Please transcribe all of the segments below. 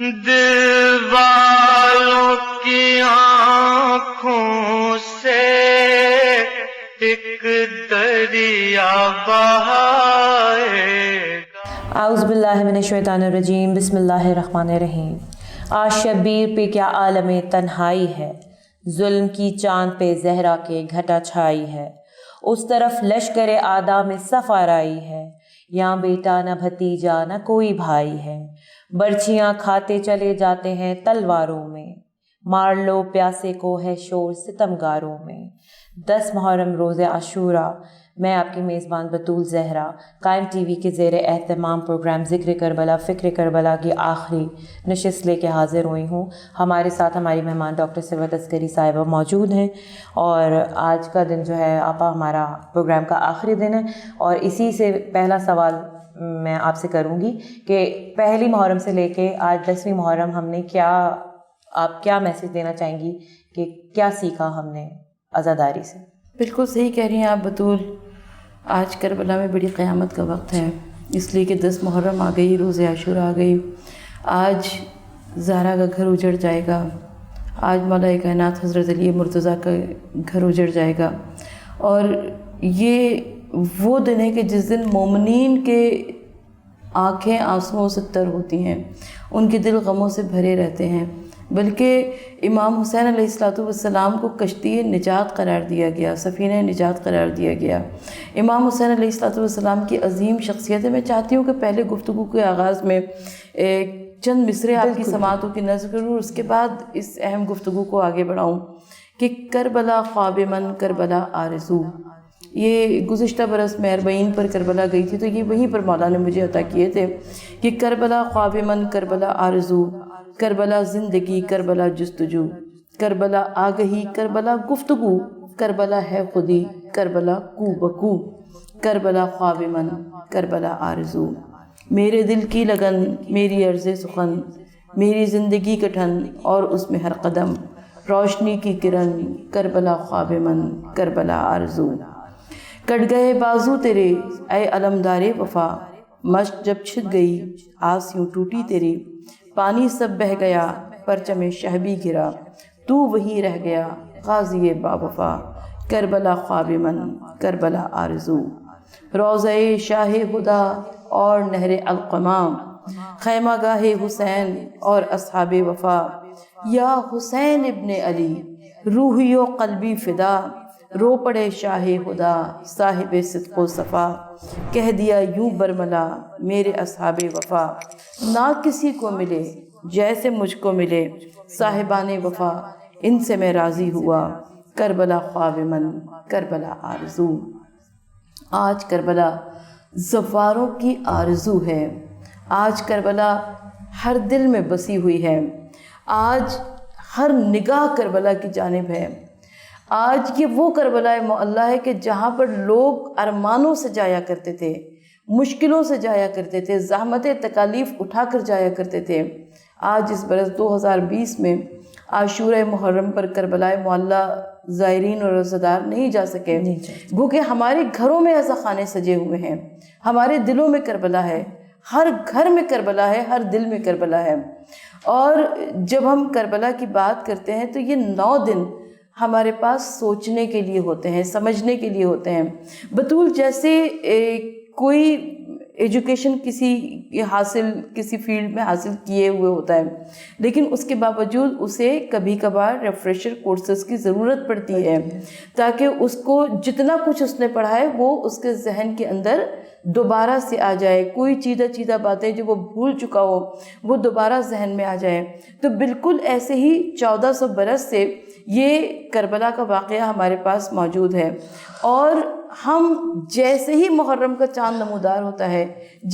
دل والوں کی آنکھوں سے ایک دریا بہائے گا۔ اعوذ باللہ من الشیطان الرجیم، بسم اللہ الرحمن الرحیم۔ آج شبیر پہ کیا عالم تنہائی ہے، ظلم کی چاند پہ زہرا کے گھٹا چھائی ہے۔ اس طرف لشکر آدھا میں صف آرائی ہے، یہاں بیٹا نہ بھتیجا نہ کوئی بھائی ہے۔ برچیاں کھاتے چلے جاتے ہیں تلواروں میں، مار لو پیاسے کو ہے شور ستمگاروں میں۔ 10 محرم روز عاشوراء، میں آپ کی میزبان بطول زہرا قائم ٹی وی کے زیر اہتمام پروگرام ذکر کربلا فکر کربلا کی آخری نشست لے کے حاضر ہوئی ہوں۔ ہمارے ساتھ ہماری مہمان ڈاکٹر ثروت عسکری صاحبہ موجود ہیں، اور آج کا دن جو ہے آپا ہمارا پروگرام کا آخری دن ہے، اور اسی سے پہلا سوال میں آپ سے کروں گی کہ پہلی محرم سے لے کے آج 10ویں محرم ہم نے آپ کیا میسج دینا چاہیں گی کہ کیا سیکھا ہم نے عزاداری سے؟ بالکل صحیح کہہ رہی ہیں آپ بطول، آج کربلا میں بڑی قیامت کا وقت ہے، اس لیے کہ 10 محرم آ گئی، روز عاشوراء آ گئی۔ آج زہرا کا گھر اجڑ جائے گا، آج مولا کائنات حضرت علی مرتضیٰ کا گھر اجڑ جائے گا، اور یہ وہ دن ہے کہ جس دن مومنین کے آنکھیں آنسوؤں سے تر ہوتی ہیں، ان کے دل غموں سے بھرے رہتے ہیں، بلکہ امام حسین علیہ السلام کو کشتی نجات قرار دیا گیا، سفینہ نجات قرار دیا گیا۔ امام حسین علیہ السلام کی عظیم شخصیت ہے۔ میں چاہتی ہوں کہ پہلے گفتگو کے آغاز میں چند مصرے آپ کی سماعتوں کی نظر کروں، اس کے بعد اس اہم گفتگو کو آگے بڑھاؤں کہ کربلا خواب من کربلا آرزو۔ یہ گزشتہ برس میں 40 پر کربلا گئی تھی، تو یہ وہیں پر مولا نے مجھے عطا کیے تھے کہ کربلا خواب من کربلا آرزو، کربلا زندگی کربلا جستجو، کربلا آگہی کربلا گفتگو، کربلا ہے خودی کربلا کو بکو، کربلا خواب من کربلا آرزو۔ میرے دل کی لگن میری عرض سخن، میری زندگی کا ٹھن اور اس میں ہر قدم روشنی کی کرن، کربلا خواب من کربلا آرزو۔ کٹ گئے بازو تیرے اے علمدار وفا، مشق جب چھٹ گئی آس یوں ٹوٹی تیری، پانی سب بہہ گیا پرچم شہبی گرا، تو وہی رہ گیا غازی با وفا، کربلا خواب من کربلا آرزو۔ روضہ شاہ ہدا اور نہر القمام، خیمہ گاہ حسین اور اصحاب وفا، یا حسین ابن علی روحی و قلبی فدا، رو پڑے شاہ ہدا صاحب صدق و صفا، کہہ دیا یوں برملا میرے اصحاب وفا، نہ کسی کو ملے جیسے مجھ کو ملے صاحبان وفا، ان سے میں راضی ہوا، کربلا خواب من کربلا آرزو۔ آج کربلا زواروں کی آرزو ہے، آج کربلا ہر دل میں بسی ہوئی ہے، آج ہر نگاہ کربلا کی جانب ہے۔ آج یہ وہ کربلا معلیٰ ہے کہ جہاں پر لوگ ارمانوں سے جایا کرتے تھے، مشکلوں سے جایا کرتے تھے، زحمت تکالیف اٹھا کر جایا کرتے تھے، آج اس برس 2020 میں عاشوراء محرم پر کربلا معلیٰ زائرین اور روزہ نہیں جا سکے، کیونکہ ہمارے گھروں میں ایسا خانے سجے ہوئے ہیں، ہمارے دلوں میں کربلا ہے، ہر گھر میں کربلا ہے، ہر دل میں کربلا ہے۔ اور جب ہم کربلا کی بات کرتے ہیں تو یہ 9 دن ہمارے پاس سوچنے کے لیے ہوتے ہیں، سمجھنے کے لیے ہوتے ہیں۔ بطول جیسے کوئی ایجوکیشن کسی فیلڈ میں حاصل کیے ہوئے ہوتا ہے، لیکن اس کے باوجود اسے کبھی کبھار ریفریشر کورسز کی ضرورت پڑتی ہے، تاکہ اس کو جتنا کچھ اس نے پڑھا ہے وہ اس کے ذہن کے اندر دوبارہ سے آ جائے، کوئی چیدہ باتیں جو وہ بھول چکا ہو وہ دوبارہ ذہن میں آ جائے۔ تو بالکل ایسے ہی 1400 برس سے یہ کربلا کا واقعہ ہمارے پاس موجود ہے، اور ہم جیسے ہی محرم کا چاند نمودار ہوتا ہے،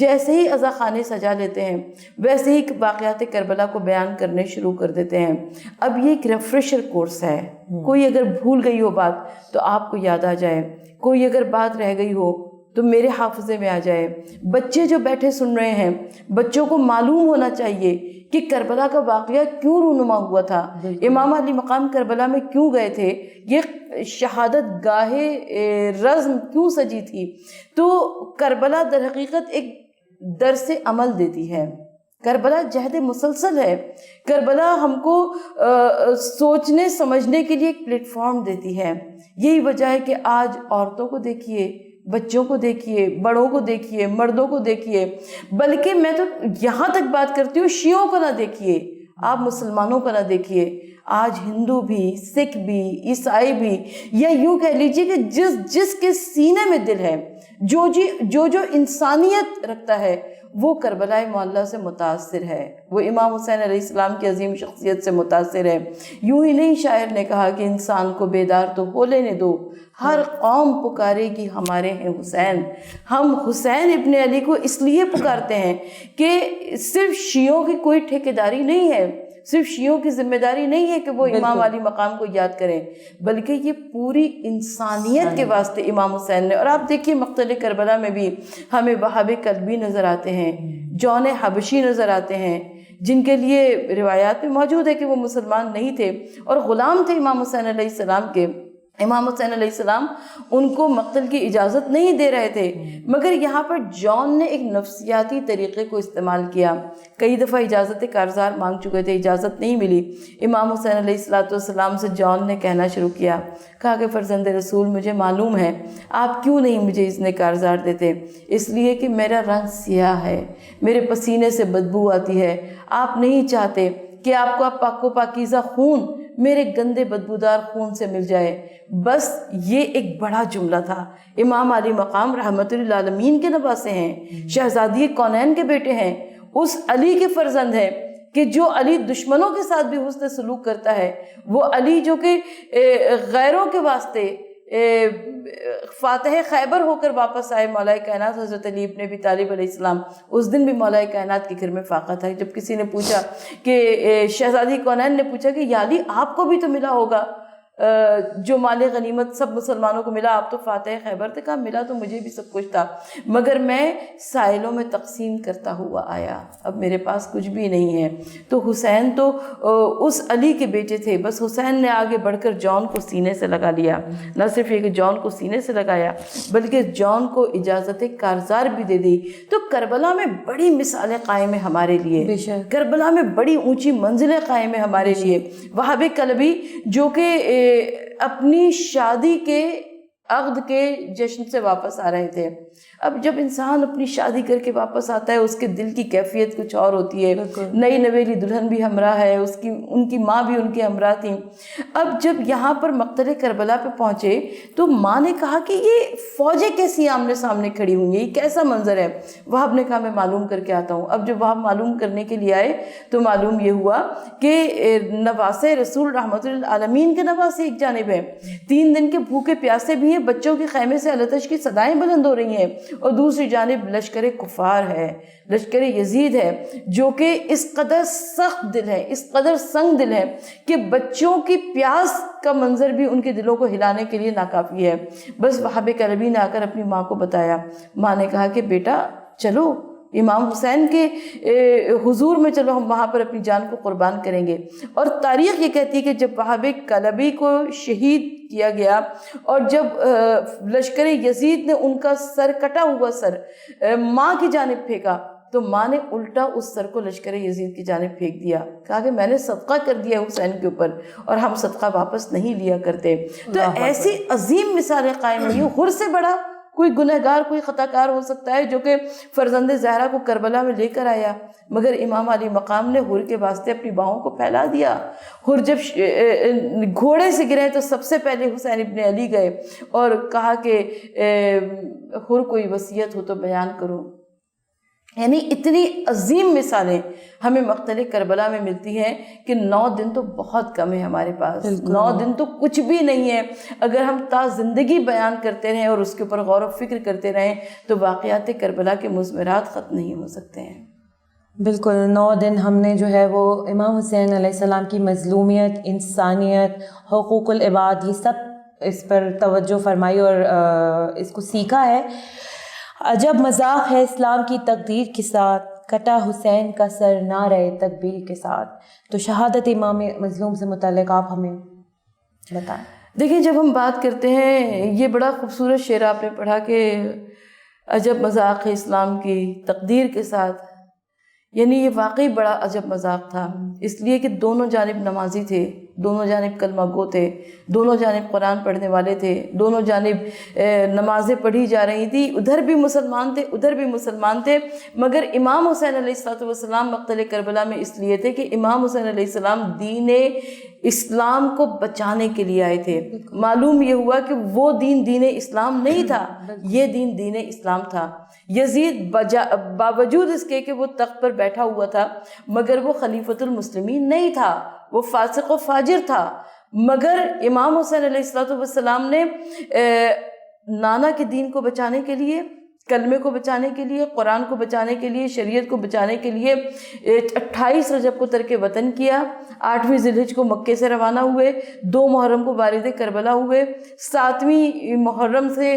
جیسے ہی عزا خانے سجا لیتے ہیں، ویسے ہی واقعات کربلا کو بیان کرنے شروع کر دیتے ہیں۔ اب یہ ایک ریفریشر کورس ہے، کوئی اگر بھول گئی ہو بات تو آپ کو یاد آ جائے، کوئی اگر بات رہ گئی ہو تو میرے حافظے میں آ جائے۔ بچے جو بیٹھے سن رہے ہیں، بچوں کو معلوم ہونا چاہیے کہ کربلا کا واقعہ کیوں رونما ہوا تھا، امام علی مقام کربلا میں کیوں گئے تھے، یہ شہادت گاہ رزم کیوں سجی تھی۔ تو کربلا در حقیقت ایک درس عمل دیتی ہے کربلا جہد مسلسل ہے. کربلا ہم کو سوچنے سمجھنے کے لیے ایک پلیٹ فارم دیتی ہے. یہی وجہ ہے کہ آج عورتوں کو دیکھیے, بچوں کو دیکھیے, بڑوں کو دیکھیے, مردوں کو دیکھیے, بلکہ میں تو یہاں تک بات کرتی ہوں شیعوں کو نہ دیکھیے, آپ مسلمانوں کو نہ دیکھیے. آج ہندو بھی, سکھ بھی, عیسائی بھی, یا یوں کہہ لیجیے کہ جس کے سینے میں دل ہے, جو انسانیت رکھتا ہے, وہ کربلا معلیٰ سے متاثر ہے, وہ امام حسین علیہ السلام کی عظیم شخصیت سے متاثر ہے. یوں ہی نہیں, شاعر نے کہا کہ انسان کو بیدار تو ہو لینے دو, ہر قوم پکارے گی ہمارے ہیں حسین. ہم حسین ابن علی کو اس لیے پکارتے ہیں کہ صرف شیعوں کی کوئی ٹھیکیداری نہیں ہے, صرف شیعوں کی ذمہ داری نہیں ہے کہ وہ امام علی مقام کو یاد کریں, بلکہ یہ پوری انسانیت کے واسطے امام حسین نے. اور آپ دیکھیے مقتل کربلا میں بھی ہمیں وہاب کلبی نظر آتے ہیں, جون حبشی نظر آتے ہیں, جن کے لیے روایات میں موجود ہے کہ وہ مسلمان نہیں تھے اور غلام تھے امام حسین علیہ السلام کے. امام حسین علیہ السلام ان کو مقتل کی اجازت نہیں دے رہے تھے, مگر یہاں پر جون نے ایک نفسیاتی طریقے کو استعمال کیا. کئی دفعہ اجازت کارزار مانگ چکے تھے, اجازت نہیں ملی. امام حسین علیہ السلام سے جون نے کہنا شروع کہا کہ فرزند رسول, مجھے معلوم ہے آپ کیوں نہیں مجھے اذن کارزار دیتے, اس لیے کہ میرا رنگ سیاہ ہے, میرے پسینے سے بدبو آتی ہے, آپ نہیں چاہتے کہ آپ کو پاک و پاکیزہ خون میرے گندے بدبودار خون سے مل جائے. بس یہ ایک بڑا جملہ تھا. امام علی مقام رحمت للعالمین کے نواسے ہیں, شہزادی کونین کے بیٹے ہیں, اس علی کے فرزند ہیں کہ جو علی دشمنوں کے ساتھ بھی حسن سلوک کرتا ہے, وہ علی جو کہ غیروں کے واسطے فاتح خیبر ہو کر واپس آئے. مولا کائنات حضرت علی ابن ابی طالب علیہ السلام, اس دن بھی مولا کائنات کے گھر میں فاقہ تھا. جب کسی نے پوچھا کہ شہزادی کونین نے پوچھا کہ یا علی آپ کو بھی تو ملا ہوگا جو مال غنیمت سب مسلمانوں کو ملا, آپ تو فاتح خیبر تھے. کہا ملا تو مجھے بھی سب کچھ تھا, مگر میں سائلوں میں تقسیم کرتا ہوا آیا, اب میرے پاس کچھ بھی نہیں ہے. تو حسین تو اس علی کے بیٹے تھے, بس حسین نے آگے بڑھ کر جون کو سینے سے لگا لیا. نہ صرف یہ کہ جون کو سینے سے لگایا, بلکہ جون کو اجازت کارزار بھی دے دی. تو کربلا میں بڑی مثالیں قائم ہیں ہمارے لیے, کربلا میں بڑی اونچی منزلیں قائم ہیں ہمارے لیے. وہاب کلبی جو کہ اپنی شادی کے عقد کے جشن سے واپس آ رہے تھے. اب جب انسان اپنی شادی کر کے واپس آتا ہے, اس کے دل کی کیفیت کچھ اور ہوتی ہے. نئی نویلی دلہن بھی ہمراہ ہے, ان کی ماں بھی ان کے ہمراہ تھیں. اب جب یہاں پر مقتل کربلا پہ پہنچے تو ماں نے کہا کہ یہ فوجیں کیسی آمنے سامنے کھڑی ہوئی ہیں, یہ کیسا منظر ہے. وہاب نے کہا میں معلوم کر کے آتا ہوں. اب جب وہاب معلوم کرنے کے لیے آئے تو معلوم یہ ہوا کہ نواسے رسول رحمت للعالمین کے نواسے ایک جانب ہیں, 3 دن کے بھوکے پیاسے بھی ہیں, بچوں کے خیمے سے التش کی صدائیں بلند ہو رہی ہیں, اور دوسری جانب لشکر کفار ہے, لشکر یزید ہے, جو کہ اس قدر سخت دل ہے, اس قدر سنگ دل ہے کہ بچوں کی پیاس کا منظر بھی ان کے دلوں کو ہلانے کے لیے ناکافی ہے. بس وہاب کلبی نے آ کر اپنی ماں کو بتایا. ماں نے کہا کہ بیٹا چلو امام حسین کے حضور میں چلو, ہم وہاں پر اپنی جان کو قربان کریں گے. اور تاریخ یہ کہتی ہے کہ جب وہاب کلبی کو شہید کیا گیا اور جب لشکر یزید نے ان کا سر کٹا ہوا سر ماں کی جانب پھینکا, تو ماں نے الٹا اس سر کو لشکر یزید کی جانب پھینک دیا. کہا کہ میں نے صدقہ کر دیا حسین کے اوپر, اور ہم صدقہ واپس نہیں لیا کرتے. تو ایسی عظیم مثالیں قائم ہوئی. غر سے بڑا کوئی گنہگار, کوئی خطا کار ہو سکتا ہے جو کہ فرزند زہرا کو کربلا میں لے کر آیا, مگر امام علی مقام نے حر کے واسطے اپنی باہوں کو پھیلا دیا. حر جب گھوڑے سے گرے تو سب سے پہلے حسین ابن علی گئے اور کہا کہ حر کوئی وصیت ہو تو بیان کرو. یعنی اتنی عظیم مثالیں ہمیں مقتل کربلا میں ملتی ہیں کہ 9 دن تو بہت کم ہے ہمارے پاس. 9 دن تو کچھ بھی نہیں ہے. اگر ہم تا زندگی بیان کرتے رہیں اور اس کے اوپر غور و فکر کرتے رہیں تو واقعات کربلا کے مضمرات ختم نہیں ہو سکتے ہیں. بالکل 9 دن ہم نے جو ہے وہ امام حسین علیہ السلام کی مظلومیت, انسانیت, حقوق العباد, یہ سب اس پر توجہ فرمائی اور اس کو سیکھا ہے. عجب مذاق ہے اسلام کی تقدیر کے ساتھ, کٹا حسین کا سر نعرہ تکبیر کے ساتھ. تو شہادت امام مظلوم سے متعلق آپ ہمیں بتائیں. دیکھیں جب ہم بات کرتے ہیں, یہ بڑا خوبصورت شعر آپ نے پڑھا کہ عجب مذاق ہے اسلام کی تقدیر کے ساتھ. یعنی یہ واقعی بڑا عجب مذاق تھا، اس لیے کہ دونوں جانب نمازی تھے، دونوں جانب کلمہ گو تھے، دونوں جانب قرآن پڑھنے والے تھے، دونوں جانب نمازیں پڑھی جا رہی تھیں، ادھر بھی مسلمان تھے ادھر بھی مسلمان تھے، مگر امام حسین علیہ السلام مقتل کربلا میں اس لیے تھے کہ امام حسین علیہ السلام دین اسلام کو بچانے کے لیے آئے تھے۔ معلوم یہ ہوا کہ وہ دین اسلام نہیں تھا، یہ دین اسلام تھا۔ یزید باوجود اس کے کہ وہ تخت پر بیٹھا ہوا تھا مگر وہ خلیفۃ المسلمین نہیں تھا، وہ فاسق و فاجر تھا، مگر امام حسین علیہ السلام نے نانا کے دین کو بچانے کے لیے، کلمے کو بچانے کے لیے، قرآن کو بچانے کے لیے، شریعت کو بچانے کے لیے 28 رجب کو ترک وطن کیا، 8ویں ذی الحجہ کو مکے سے روانہ ہوئے، 2 محرم کو وارد کربلا ہوئے، 7ویں محرم سے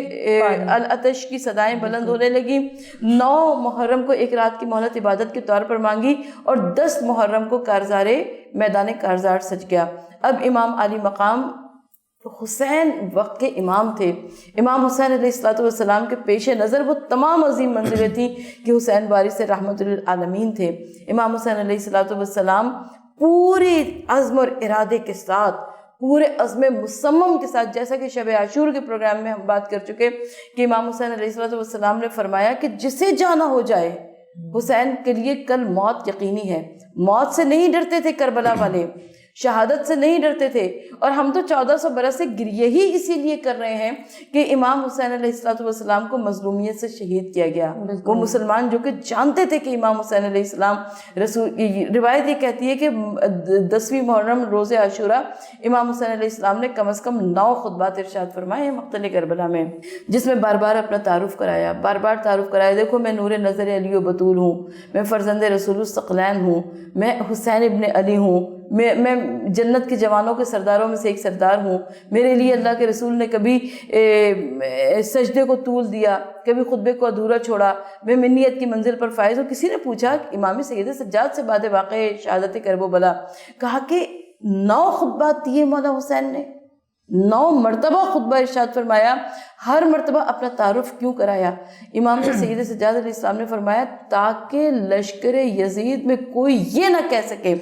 العطش کی صدائیں بلند ہونے لگیں، 9 محرم کو ایک رات کی مہلت عبادت کے طور پر مانگی، اور 10 محرم کو کارزار میدان کارزار سج گیا۔ اب امام علی مقام حسین وقت کے امام تھے، امام حسین علیہ السلام کے پیش نظر وہ تمام عظیم منزلیں تھیں کہ حسین وارث رحمت للعالمین تھے۔ امام حسین علیہ السلام پورے عزم اور ارادے کے ساتھ، پورے عزم مصمم کے ساتھ، جیسا کہ شب عاشور کے پروگرام میں ہم بات کر چکے کہ امام حسین علیہ السلام نے فرمایا کہ جسے جانا ہو جائے، حسین کے لیے کل موت یقینی ہے۔ موت سے نہیں ڈرتے تھے کربلا والے، شہادت سے نہیں ڈرتے تھے، اور ہم تو 1400 برس سے گریہ ہی اسی لیے کر رہے ہیں کہ امام حسین علیہ السلام کو مظلومیت سے شہید کیا گیا۔ وہ مسلمان جو کہ جانتے تھے کہ امام حسین علیہ السلام رسول، روایت یہ کہتی ہے کہ 10ویں محرم روز عاشورہ امام حسین علیہ السلام نے کم از کم 9 خطبات ارشاد فرمائے مقتل کربلا میں، جس میں بار بار اپنا تعارف کرایا، بار بار تعارف کرایا، دیکھو میں نور نظر علی و بطول ہوں، میں فرزند رسول الثقلین ہوں، میں حسین ابن علی ہوں، میں جنت کے جوانوں کے سرداروں میں سے ایک سردار ہوں، میرے لیے اللہ کے رسول نے کبھی سجدے کو طول دیا، کبھی خطبے کو ادھورا چھوڑا، میں منیت کی منزل پر فائز ہوں۔ کسی نے پوچھا امام سید سجاد سے بعد واقع شہادت کربلا، کہا کہ 9 خطبات دیے مولا حسین نے، 9 مرتبہ خطبہ ارشاد فرمایا، ہر مرتبہ اپنا تعارف کیوں کرایا؟ امام سید سجاد علیہ السلام نے فرمایا تاکہ لشکر یزید میں کوئی یہ نہ کہہ سکے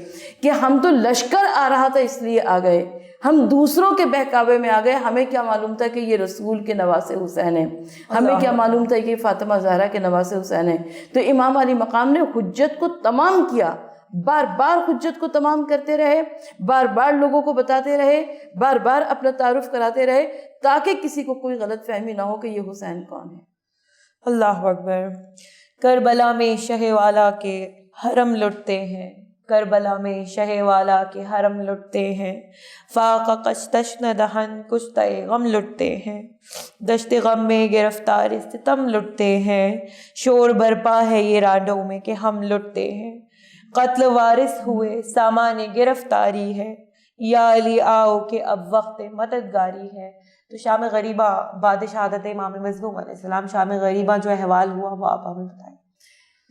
کہ ہم تو لشکر آ رہا تھا اس لیے آ گئے، ہم دوسروں کے بہکاوے میں آ گئے، ہمیں کیا معلوم تھا کہ یہ رسول کے نواسے حسین ہیں، ہمیں کیا معلوم تھا کہ یہ فاطمہ زہرا کے نواسے حسین ہیں۔ تو امام علی مقام نے حجت کو تمام کیا، بار بار حجت کو تمام کرتے رہے، بار بار لوگوں کو بتاتے رہے، بار بار اپنا تعارف کراتے رہے، تاکہ کسی کو کوئی غلط فہمی نہ ہو کہ یہ حسین کون ہے۔ اللہ اکبر۔ کربلا میں شہ والا کے حرم لٹتے ہیں، کربلا میں شہ والا کے حرم لٹتے ہیں، فاقہ کشتشن دہن کشتہ غم لٹتے ہیں، دشت غم میں گرفتار ستم لٹتے ہیں، شور برپا ہے یہ رانڈوں میں کہ ہم لٹتے ہیں، قتل وارث ہوئے سامان گرفتاری ہے، یا علی آؤ کہ اب وقت مددگاری ہے۔ تو شام غریبہ بعد شہادت امام مظلوم علیہ السلام، شام غریبہ جو احوال ہوا وہ آپ ہمیں بتائیں۔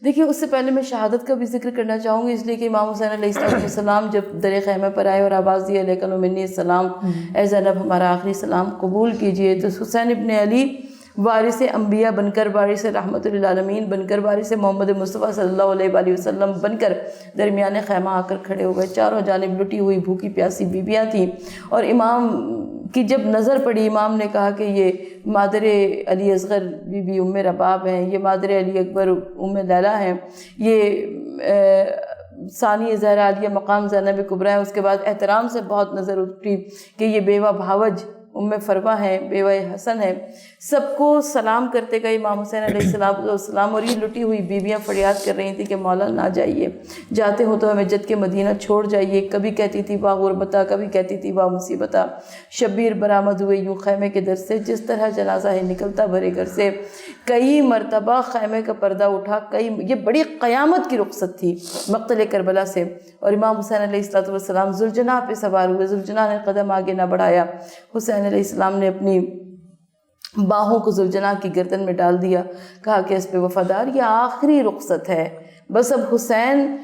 دیکھیے اس سے پہلے میں شہادت کا بھی ذکر کرنا چاہوں گی، اس لیے کہ امام حسین علیہ السلام جب در خیمہ پر آئے اور آواز دی علیکم منی السلام، اے زینب ہمارا آخری سلام قبول کیجئے، تو حسین ابن علی وارث انبیاء بن کر، وارث رحمت للعالمین بن کر، وارث محمد مصطفیٰ صلی اللہ علیہ وآلہ وسلم بن کر درمیان خیمہ آ کر کھڑے ہو گئے۔ چاروں جانب لٹی ہوئی بھوکی پیاسی بیویاں تھیں، اور امام کی جب نظر پڑی، امام نے کہا کہ یہ مادر علی اصغر بی بی ام رباب ہیں، یہ مادر علی اکبر ام لیلہ ہیں، یہ ثانی زہرا علیہ مقام زینب کبریٰ ہیں۔ اس کے بعد احترام سے بہت نظر اٹھی کہ یہ بیوہ بھاوج ام فروہ ہیں، بیوہ حسن ہیں، سب کو سلام کرتے گئے امام حسین علیہ السلام، اور یہ لٹی ہوئی بیویاں فریاد کر رہی تھیں کہ مولا نہ جائیے، جاتے ہو تو ہمیں جد کے مدینہ چھوڑ جائیے۔ کبھی کہتی تھی واہ غربتہ، کبھی کہتی تھی واہ مصیبتہ۔ شبیر برآمد ہوئے یوں خیمے کے در سے، جس طرح جنازہ ہے نکلتا بھرے گھر سے، کئی مرتبہ خیمے کا پردہ اٹھا، یہ بڑی قیامت کی رخصت تھی مقتل کربلا سے، اور امام حسین علیہ السلام ذوالجناح پہ سوار ہوئے، ذوالجناح نے قدم آگے نہ بڑھایا، حسین علیہ السلام نے اپنی باہوں کو ذوالجناح کی گردن میں ڈال دیا، کہا کہ اس پہ وفادار، یہ آخری رخصت ہے، بس اب حسین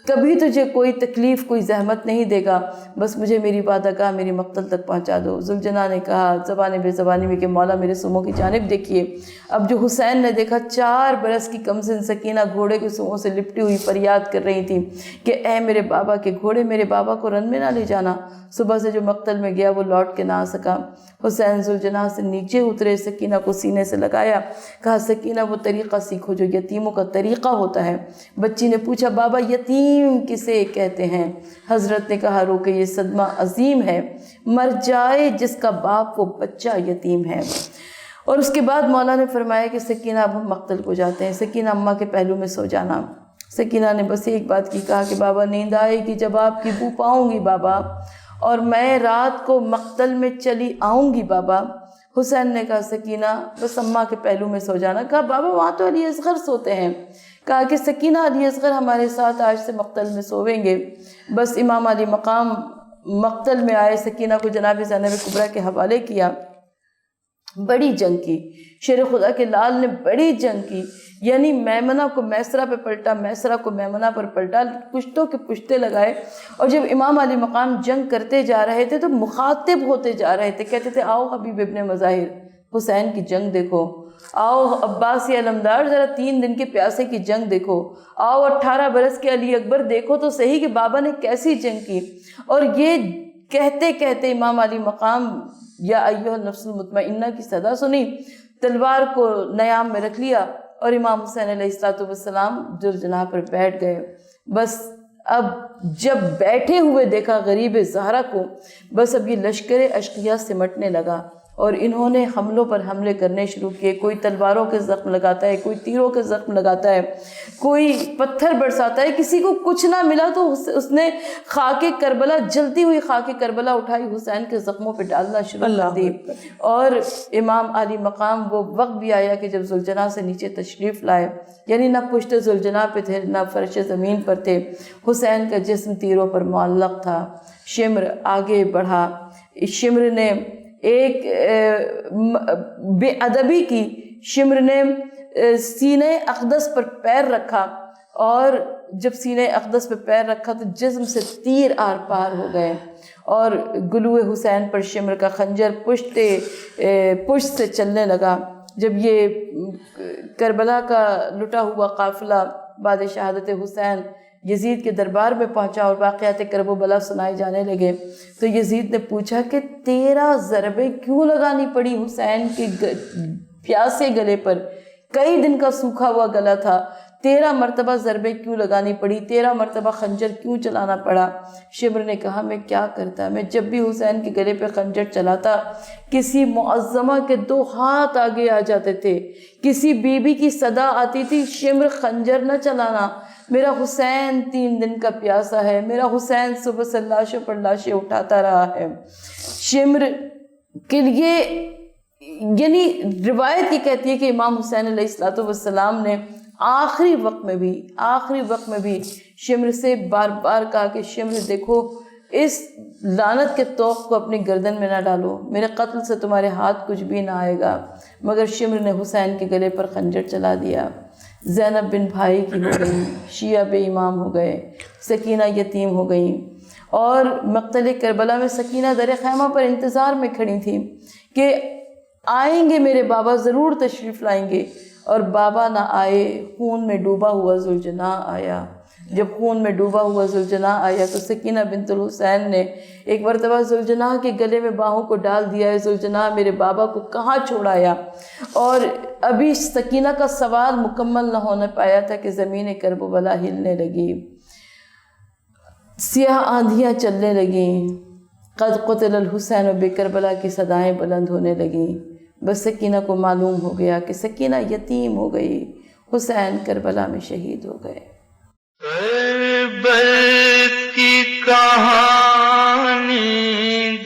کبھی تجھے کوئی تکلیف کوئی زحمت نہیں دے گا، بس مجھے میری وعدہ گاہ میری مقتل تک پہنچا دو۔ ذوالجناح نے کہا زبان بے زبانی میں کہ مولا میرے سموں کی جانب دیکھیے۔ اب جو حسین نے دیکھا 4 برس کی کمسن سکینہ گھوڑے کے سموں سے لپٹی ہوئی فریاد کر رہی تھی کہ اے میرے بابا کے گھوڑے، میرے بابا کو رن میں نہ لے جانا۔ صبح سے جو مقتل میں گیا وہ لوٹ کے نہ آ سکا۔ حسین ذوالجناح سے نیچے اترے، سکینہ کو سینے سے لگایا، کہا سکینہ وہ طریقہ سیکھو جو یتیموں کا طریقہ ہوتا ہے۔ بچی نے پوچھا بابا یتیم کسے کہتے ہیں؟ حضرت نے کہا رو کہ یہ صدمہ عظیم ہے، مر جائے جس کا باپ وہ بچہ یتیم ہے۔ اور اس کے بعد مولا نے فرمایا کہ سکینہ اب ہم مقتل کو جاتے ہیں، سکینہ اماں کے پہلو میں سو جانا۔ سکینہ نے بس ایک بات کی، کہا کہ بابا نیند آئے گی جب آپ کی بو پاؤں گی بابا، اور میں رات کو مقتل میں چلی آؤں گی بابا۔ حسین نے کہا سکینہ بس اماں کے پہلو میں سو جانا۔ کہا بابا وہاں تو علی اصغر سوتے ہیں۔ کہا کہ سکینہ علی اصغر ہمارے ساتھ آج سے مقتل میں سویں گے۔ بس امام علی مقام مقتل میں آئے، سکینہ کو جناب زینب کبریٰ کے حوالے کیا۔ بڑی جنگ کی، شیر خدا کے لال نے بڑی جنگ کی، یعنی میمنہ کو میسرہ پہ پلٹا، میسرہ کو میمنہ پر پلٹا، پشتوں کے پشتے لگائے۔ اور جب امام علی مقام جنگ کرتے جا رہے تھے تو مخاطب ہوتے جا رہے تھے، کہتے تھے آؤ حبیب ابن مظاہر حسین کی جنگ دیکھو، آؤ عباسی علمدار ذرا 3 دن کے پیاسے کی جنگ دیکھو، آؤ 18 برس کے علی اکبر دیکھو تو صحیح کہ بابا نے کیسی جنگ کی۔ اور یہ کہتے کہتے امام علی مقام یا ایھا النفس المطمئنہ کی صدا سنی، تلوار کو نیام میں رکھ لیا اور امام حسین علیہ السلام ذوالجناح پر بیٹھ گئے۔ بس اب جب بیٹھے ہوئے دیکھا غریب زہرا کو، بس اب یہ لشکر اشقیاء سمٹنے لگا اور انہوں نے حملوں پر حملے کرنے شروع کیے۔ کوئی تلواروں کے زخم لگاتا ہے، کوئی تیروں کے زخم لگاتا ہے، کوئی پتھر برساتا ہے۔ کسی کو کچھ نہ ملا تو اس نے خاک کربلا، جلتی ہوئی خاک کربلا اٹھائی، حسین کے زخموں پہ ڈالنا شروع کر دی۔ اور امام علی مقام وہ وقت بھی آیا کہ جب ذوالجناح سے نیچے تشریف لائے، یعنی نہ پشت ذوالجناح پہ تھے نہ فرش زمین پر تھے، حسین کا جسم تیروں پر معلق تھا۔ شمر آگے بڑھا، شمر نے ایک بے ادبی کی، شمر نے سینہ اقدس پر پیر رکھا، اور جب سینہ اقدس پر پیر رکھا تو جسم سے تیر آر پار ہو گئے، اور گلو حسین پر شمر کا خنجر پشت سے چلنے لگا۔ جب یہ کربلا کا لٹا ہوا قافلہ بعد شہادت حسین یزید کے دربار میں پہنچا اور واقعات کرب و بلا سنائے جانے لگے تو یزید نے پوچھا کہ 13 ضربیں کیوں لگانی پڑی حسین کے پیاسے گلے پر؟ کئی دن کا سوکھا ہوا گلا تھا، 13 مرتبہ ضربیں کیوں لگانی پڑی، 13 مرتبہ خنجر کیوں چلانا پڑا؟ شمر نے کہا میں کیا کرتا، میں جب بھی حسین کے گلے پہ خنجر چلاتا کسی معظمہ کے 2 ہاتھ آگے آ جاتے تھے، کسی بی بی کی صدا آتی تھی شمر خنجر نہ چلانا، میرا حسین 3 دن کا پیاسا ہے، میرا حسین صبح سے لاشوں پر لاشیں اٹھاتا رہا ہے۔ شمر کے لیے یعنی روایت یہ کہتی ہے کہ امام حسین علیہ السلام نے آخری وقت میں بھی شمر سے بار بار کہا کہ شمر دیکھو اس لعنت کے طوق کو اپنی گردن میں نہ ڈالو، میرے قتل سے تمہارے ہاتھ کچھ بھی نہ آئے گا، مگر شمر نے حسین کے گلے پر خنجر چلا دیا۔ زینب بن بھائی کی ہو گئی، شیعہ بے امام ہو گئے، سکینہ یتیم ہو گئی، اور مقتل کربلا میں سکینہ در خیمہ پر انتظار میں کھڑی تھی کہ آئیں گے میرے بابا، ضرور تشریف لائیں گے، اور بابا نہ آئے۔ خون میں ڈوبا ہوا ذوالجناح آیا۔ جب خون میں ڈوبا ہوا ذوالجناح آیا تو سکینہ بنت الحسین نے ایک مرتبہ ذوالجناح کے گلے میں باہوں کو ڈال دیا ہے، ذوالجناح میرے بابا کو کہاں چھوڑایا؟ اور ابھی سکینہ کا سوال مکمل نہ ہونے پایا تھا کہ زمین کرب و بلا ہلنے لگی، سیاہ آندھیاں چلنے لگیں، قد قتل الحسین بکربلا کی صدائیں بلند ہونے لگیں۔ بس سکینہ کو معلوم ہو گیا کہ سکینہ یتیم ہو گئی، حسین کربلا میں شہید ہو گئے۔ کربل کی کہانی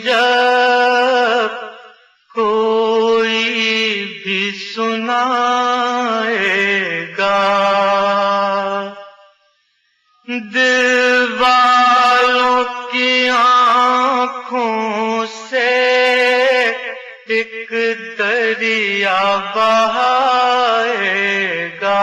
جب کوئی بھی سنائے گا، دل والوں کی آنکھوں سے ایک دریا بہائے گا۔